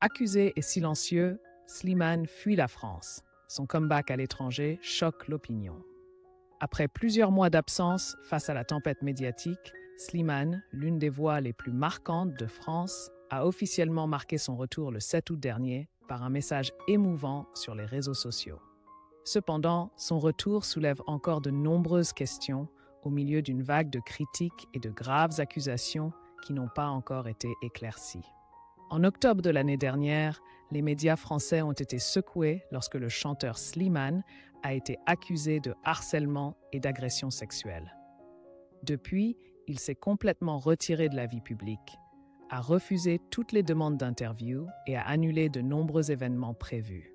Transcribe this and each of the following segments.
Accusé et silencieux, Slimane fuit la France. Son comeback à l'étranger choque l'opinion. Après plusieurs mois d'absence face à la tempête médiatique, Slimane, l'une des voix les plus marquantes de France, a officiellement marqué son retour le 7 août dernier par un message émouvant sur les réseaux sociaux. Cependant, son retour soulève encore de nombreuses questions au milieu d'une vague de critiques et de graves accusations qui n'ont pas encore été éclaircies. En octobre de l'année dernière, les médias français ont été secoués lorsque le chanteur Slimane a été accusé de harcèlement et d'agression sexuelle. Depuis, il s'est complètement retiré de la vie publique, a refusé toutes les demandes d'interview et a annulé de nombreux événements prévus.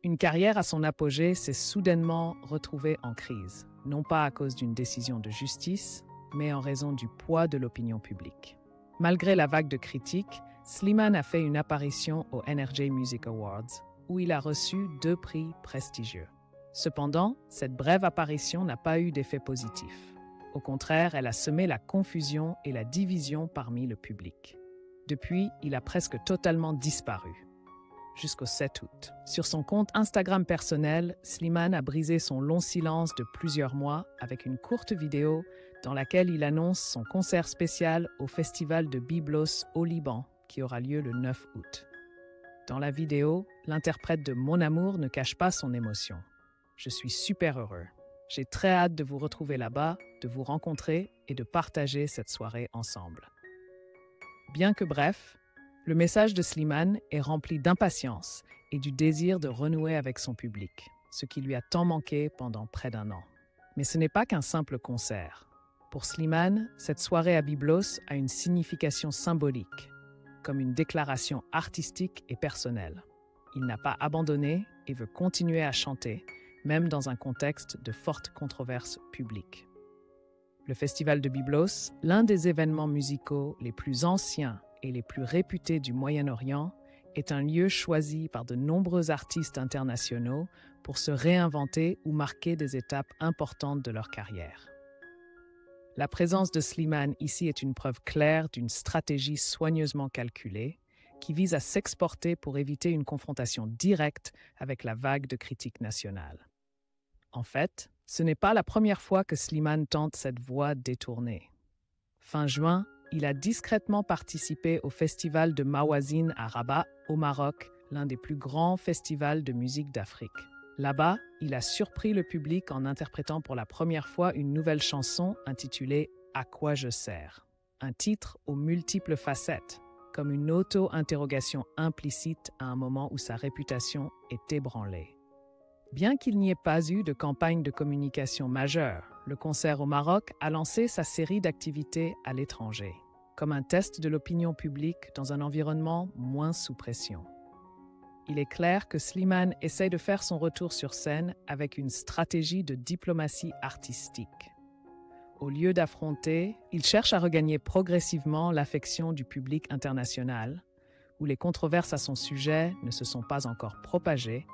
Une carrière à son apogée s'est soudainement retrouvée en crise, non pas à cause d'une décision de justice, mais en raison du poids de l'opinion publique. Malgré la vague de critiques, Slimane a fait une apparition aux NRJ Music Awards, où il a reçu 2 prix prestigieux. Cependant, cette brève apparition n'a pas eu d'effet positif. Au contraire, elle a semé la confusion et la division parmi le public. Depuis, il a presque totalement disparu. Jusqu'au 7 août. Sur son compte Instagram personnel, Slimane a brisé son long silence de plusieurs mois avec une courte vidéo dans laquelle il annonce son concert spécial au festival de Byblos au Liban, qui aura lieu le 9 août. Dans la vidéo, l'interprète de Mon Amour ne cache pas son émotion. « Je suis super heureux. J'ai très hâte de vous retrouver là-bas, de vous rencontrer et de partager cette soirée ensemble. » Bien que bref, le message de Slimane est rempli d'impatience et du désir de renouer avec son public, ce qui lui a tant manqué pendant près d'1 an. Mais ce n'est pas qu'un simple concert. Pour Slimane, cette soirée à Byblos a une signification symbolique, comme une déclaration artistique et personnelle. Il n'a pas abandonné et veut continuer à chanter, même dans un contexte de fortes controverses publiques. Le Festival de Byblos, l'un des événements musicaux les plus anciens et les plus réputés du Moyen-Orient, est un lieu choisi par de nombreux artistes internationaux pour se réinventer ou marquer des étapes importantes de leur carrière. La présence de Slimane ici est une preuve claire d'une stratégie soigneusement calculée qui vise à s'exporter pour éviter une confrontation directe avec la vague de critiques nationales. En fait, ce n'est pas la première fois que Slimane tente cette voie détournée. Fin juin, il a discrètement participé au festival de Mawazine à Rabat, au Maroc, l'un des plus grands festivals de musique d'Afrique. Là-bas, il a surpris le public en interprétant pour la première fois une nouvelle chanson intitulée « À quoi je sers », un titre aux multiples facettes, comme une auto-interrogation implicite à un moment où sa réputation est ébranlée. Bien qu'il n'y ait pas eu de campagne de communication majeure, le concert au Maroc a lancé sa série d'activités à l'étranger, comme un test de l'opinion publique dans un environnement moins sous pression. Il est clair que Slimane essaie de faire son retour sur scène avec une stratégie de diplomatie artistique. Au lieu d'affronter, il cherche à regagner progressivement l'affection du public international, où les controverses à son sujet ne se sont pas encore propagées,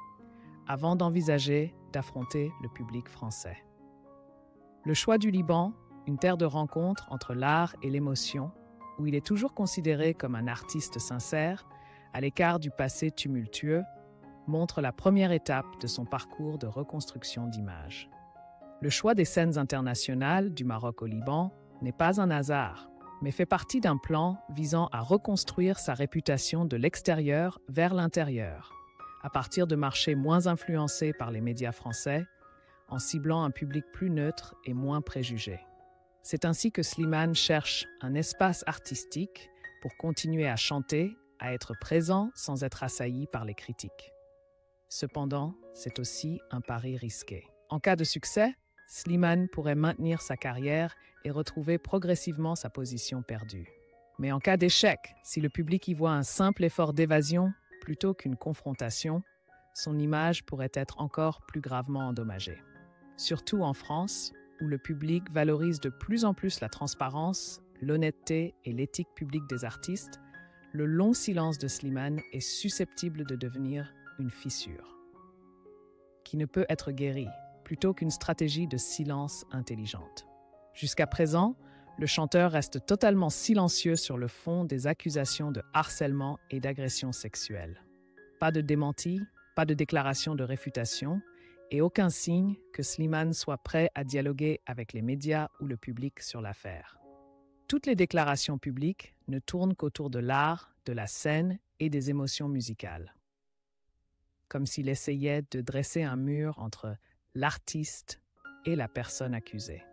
avant d'envisager d'affronter le public français. Le choix du Liban, une terre de rencontre entre l'art et l'émotion, où il est toujours considéré comme un artiste sincère, à l'écart du passé tumultueux, montre la première étape de son parcours de reconstruction d'image. Le choix des scènes internationales du Maroc au Liban n'est pas un hasard, mais fait partie d'un plan visant à reconstruire sa réputation de l'extérieur vers l'intérieur, à partir de marchés moins influencés par les médias français, en ciblant un public plus neutre et moins préjugé. C'est ainsi que Slimane cherche un espace artistique pour continuer à chanter, à être présent sans être assailli par les critiques. Cependant, c'est aussi un pari risqué. En cas de succès, Slimane pourrait maintenir sa carrière et retrouver progressivement sa position perdue. Mais en cas d'échec, si le public y voit un simple effort d'évasion plutôt qu'une confrontation, son image pourrait être encore plus gravement endommagée. Surtout en France, où le public valorise de plus en plus la transparence, l'honnêteté et l'éthique publique des artistes, le long silence de Slimane est susceptible de devenir une fissure, qui ne peut être guérie, plutôt qu'une stratégie de silence intelligente. Jusqu'à présent, le chanteur reste totalement silencieux sur le fond des accusations de harcèlement et d'agression sexuelle. Pas de démenti, pas de déclaration de réfutation et aucun signe que Slimane soit prêt à dialoguer avec les médias ou le public sur l'affaire. Toutes les déclarations publiques ne tournent qu'autour de l'art, de la scène et des émotions musicales. Comme s'il essayait de dresser un mur entre l'artiste et la personne accusée.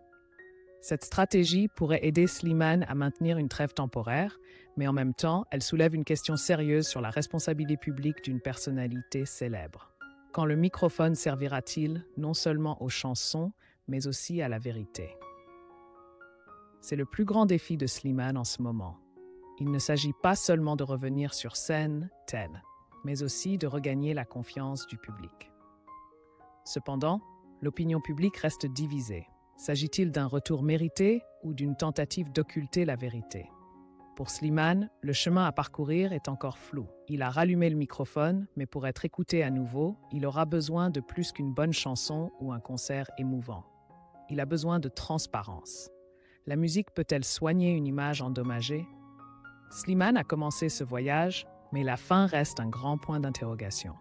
Cette stratégie pourrait aider Slimane à maintenir une trêve temporaire, mais en même temps, elle soulève une question sérieuse sur la responsabilité publique d'une personnalité célèbre. Quand le microphone servira-t-il non seulement aux chansons, mais aussi à la vérité? C'est le plus grand défi de Slimane en ce moment. Il ne s'agit pas seulement de revenir sur scène, mais aussi de regagner la confiance du public. Cependant, l'opinion publique reste divisée. S'agit-il d'un retour mérité ou d'une tentative d'occulter la vérité? Pour Slimane, le chemin à parcourir est encore flou. Il a rallumé le microphone, mais pour être écouté à nouveau, il aura besoin de plus qu'une bonne chanson ou un concert émouvant. Il a besoin de transparence. La musique peut-elle soigner une image endommagée? Slimane a commencé ce voyage, mais la fin reste un grand point d'interrogation.